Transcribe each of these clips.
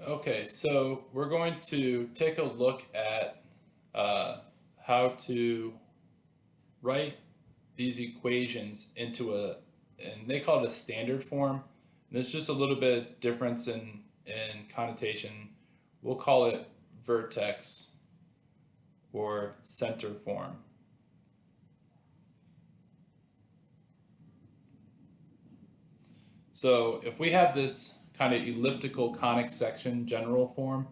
Okay, so we're going to take a look at how to write these equations into and they call it a standard form. And there's just a little bit of difference in connotation. We'll call it vertex or center form. So if we have this kind of elliptical conic section general form,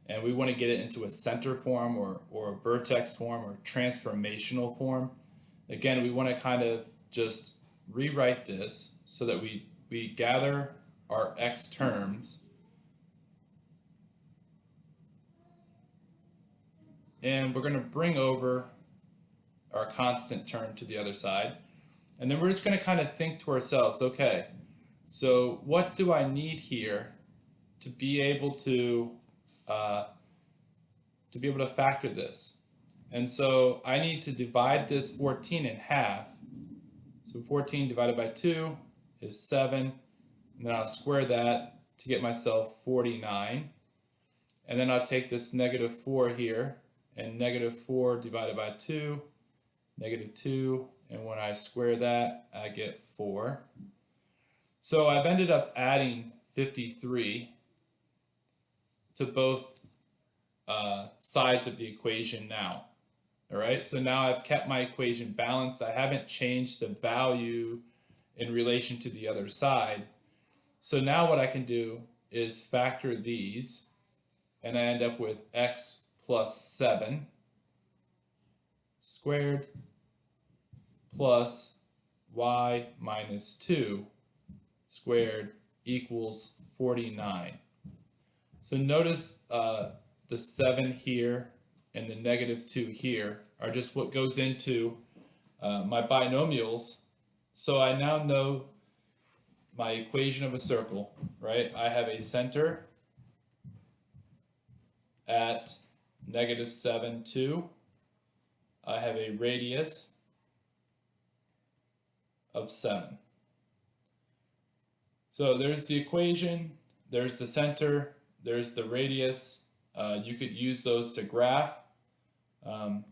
and we want to get it into a center form or a vertex form or transformational form, again, we want to kind of just rewrite this so that we gather our x terms and we're going to bring over our constant term to the other side. And then we're just going to kind of think to ourselves, okay, so what do I need here to be able uh, to factor this? And so I need to divide this 14 in half. So 14 divided by 2 is 7. And then I'll square that to get myself 49. And then I'll take this negative 4 here, and negative 4 divided by 2, negative 2. And when I square that, I get 4. So I've ended up adding 53 to both sides of the equation now. All right, so now I've kept my equation balanced. I haven't changed the value in relation to the other side. So now what I can do is factor these, and I end up with x plus 7 squared plus y minus 2 squared equals 49. So notice the 7 here and the negative 2 here are just what goes into my binomials. So I now know my equation of a circle, right? I have a center at negative 7, 2. I have a radius of 7. So there's the equation, there's the center, there's the radius. You could use those to graph. And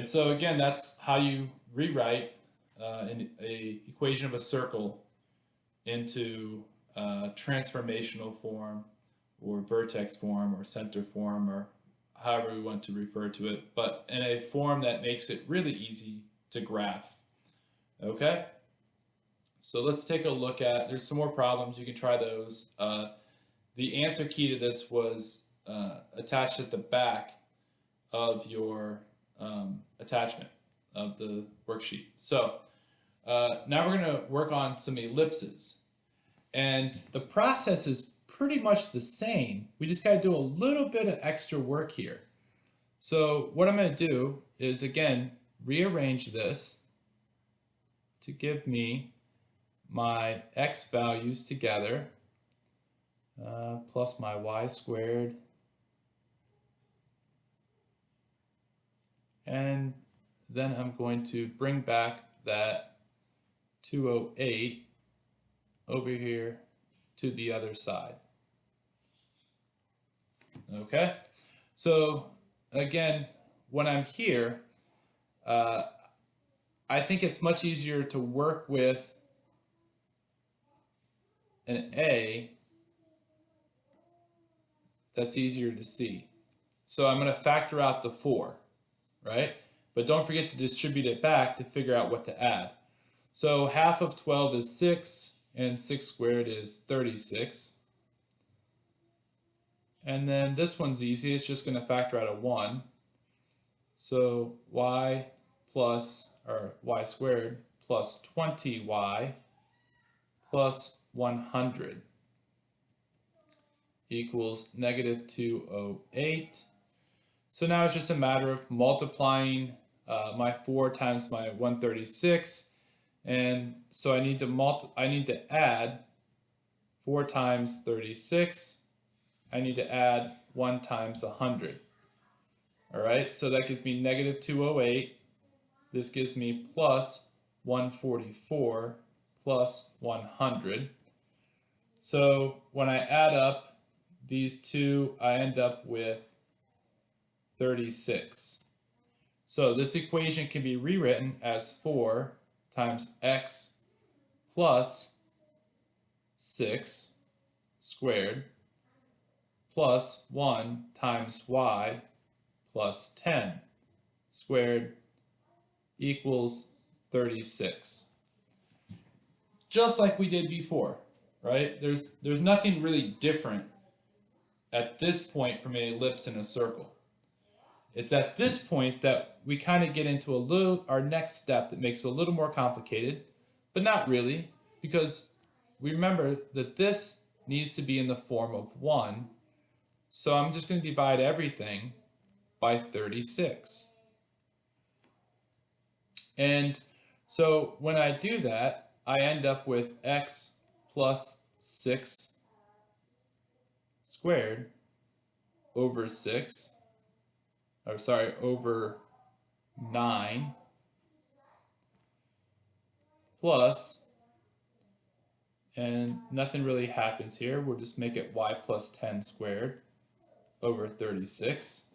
so again, that's how you rewrite an equation of a circle into transformational form or vertex form or center form or however we want to refer to it, but in a form that makes it really easy to graph. Okay? So let's take a look at, there's some more problems, you can try those. The answer key to this was attached at the back of your attachment of the worksheet. So now we're going to work on some ellipses. And the process is pretty much the same. We just got to do a little bit of extra work here. So what I'm going to do is, again, rearrange this to give me my x values together plus my y squared, and then I'm going to bring back that 208 over here to the other side. Okay, so again, when I'm here, I think it's much easier to work with an A that's easier to see. So I'm going to factor out the 4, right? But don't forget to distribute it back to figure out what to add. So half of 12 is 6, and 6 squared is 36. And then this one's easy, it's just going to factor out a 1. So y squared plus 20y plus 100 equals negative 208. So now it's just a matter of multiplying my 4 times my 136, and so I need to add 4 times 36. I need to add 1 times 100. All right, so that gives me negative 208. This gives me plus 144 plus 100. So when I add up these two, I end up with 36. So this equation can be rewritten as 4 times x plus 6 squared plus 1 times y plus 10 squared equals 36. Just like we did before, right? There's nothing really different at this point from an ellipse and a circle. It's at this point that we kind of get into our next step that makes it a little more complicated, but not really, because we remember that this needs to be in the form of 1, so I'm just going to divide everything by 36. And so when I do that, I end up with x plus 6 squared over 6, over 9 plus, and nothing really happens here, we'll just make it y plus 10 squared over 36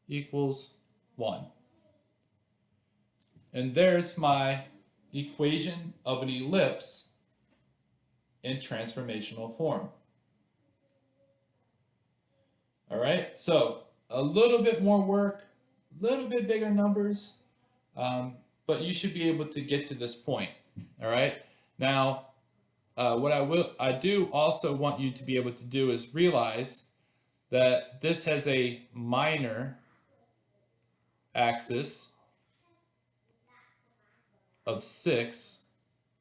equals 1. And there's my equation of an ellipse in transformational form. All right, so a little bit more work, a little bit bigger numbers, but you should be able to get to this point. All right, now what I do also want you to be able to do is realize that this has a minor axis of 6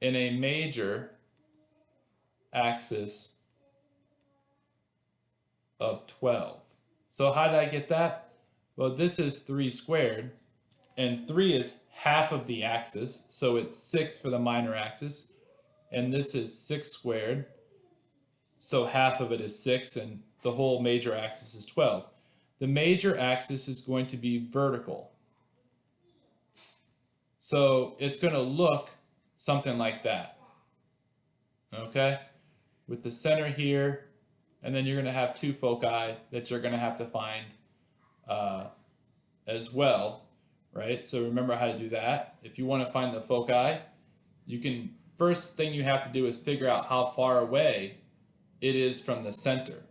and a major axis of 12. So how did I get that? Well, this is 3 squared, and 3 is half of the axis, so it's 6 for the minor axis, and this is 6 squared, so half of it is 6, and the whole major axis is 12. The major axis is going to be vertical. So it's going to look something like that. Okay? With the center here, and then you're going to have 2 foci that you're going to have to find as well, right? So remember how to do that. If you want to find the foci, first thing you have to do is figure out how far away it is from the center.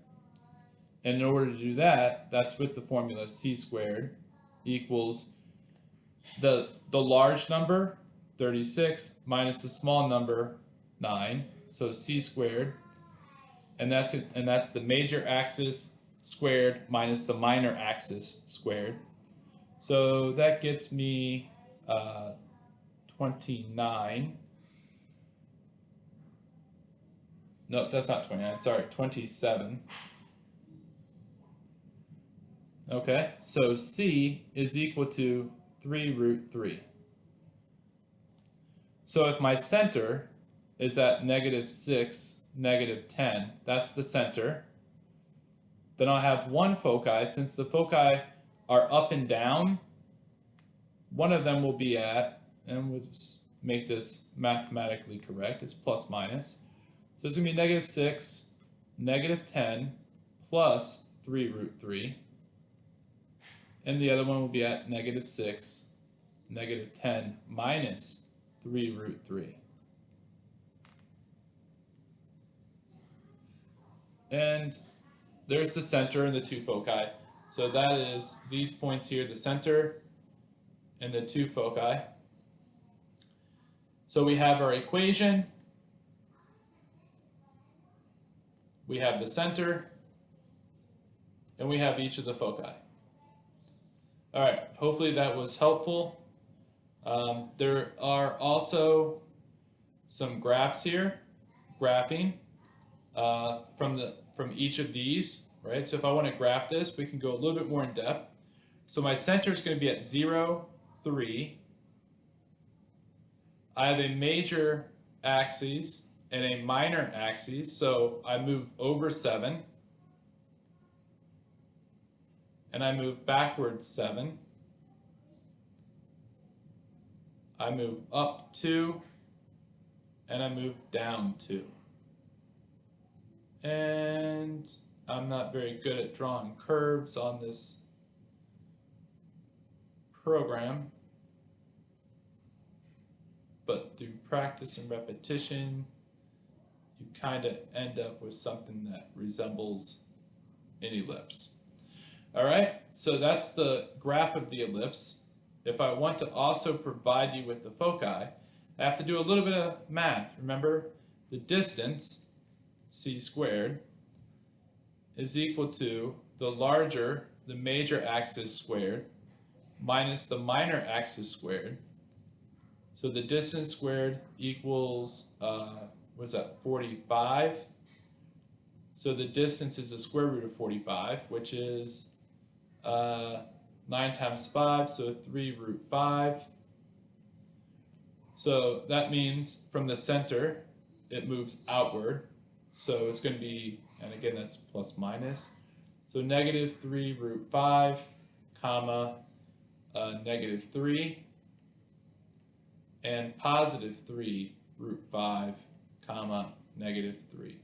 And in order to do that, that's with the formula c squared equals the large number, 36, minus the small number, 9. So c squared, and that's the major axis squared minus the minor axis squared. So that gets me 29. No, that's not 29, sorry, 27. Okay, so c is equal to 3 root 3. So if my center is at -6, -10, that's the center, then I'll have one foci. Since the foci are up and down, one of them will be at, and we'll just make this mathematically correct, it's plus minus. So it's going to be -6, -10, plus 3 root 3. And the other one will be at -6, -10, minus 3 root 3. And there's the center and the 2 foci. So that is these points here, the center and the 2 foci. So we have our equation, we have the center, and we have each of the foci. All right, hopefully that was helpful. There are also some graphs here, graphing from each of these, right? So if I want to graph this, we can go a little bit more in depth. So my center is going to be at 0, 3. I have a major axis and a minor axis, so I move over 7. And I move backwards 7. I move up 2, and I move down 2. And I'm not very good at drawing curves on this program, but through practice and repetition, you kind of end up with something that resembles an ellipse. All right, so that's the graph of the ellipse. If I want to also provide you with the foci, I have to do a little bit of math. Remember, the distance, c squared, is equal to the major axis squared, minus the minor axis squared. So the distance squared equals, what's that, 45? So the distance is the square root of 45, which is 9 times 5, so 3 root 5. So that means from the center, it moves outward. So it's going to be, and again, that's plus minus. So negative 3 root 5, comma, negative 3, and positive 3 root 5, comma, negative 3.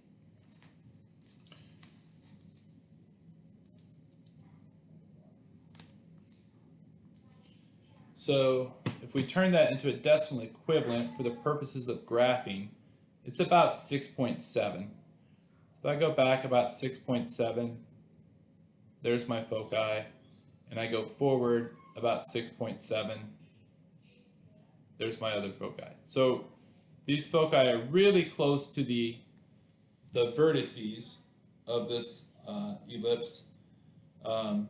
So if we turn that into a decimal equivalent for the purposes of graphing, it's about 6.7. So if I go back about 6.7, there's my foci, and I go forward about 6.7, there's my other foci. So these foci are really close to the vertices of this ellipse, and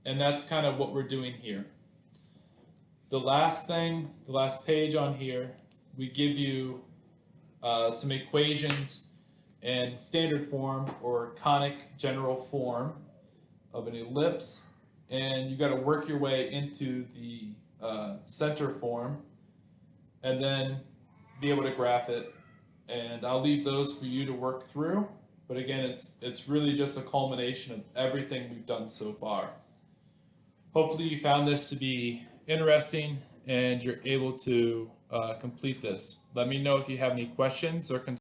that's kind of what we're doing here. The last page on here, we give you some equations in standard form or conic general form of an ellipse, and you got to work your way into the center form and then be able to graph it. And I'll leave those for you to work through, but again, it's really just a culmination of everything we've done so far. Hopefully you found this to be interesting and you're able to complete this. Let me know if you have any questions or concerns.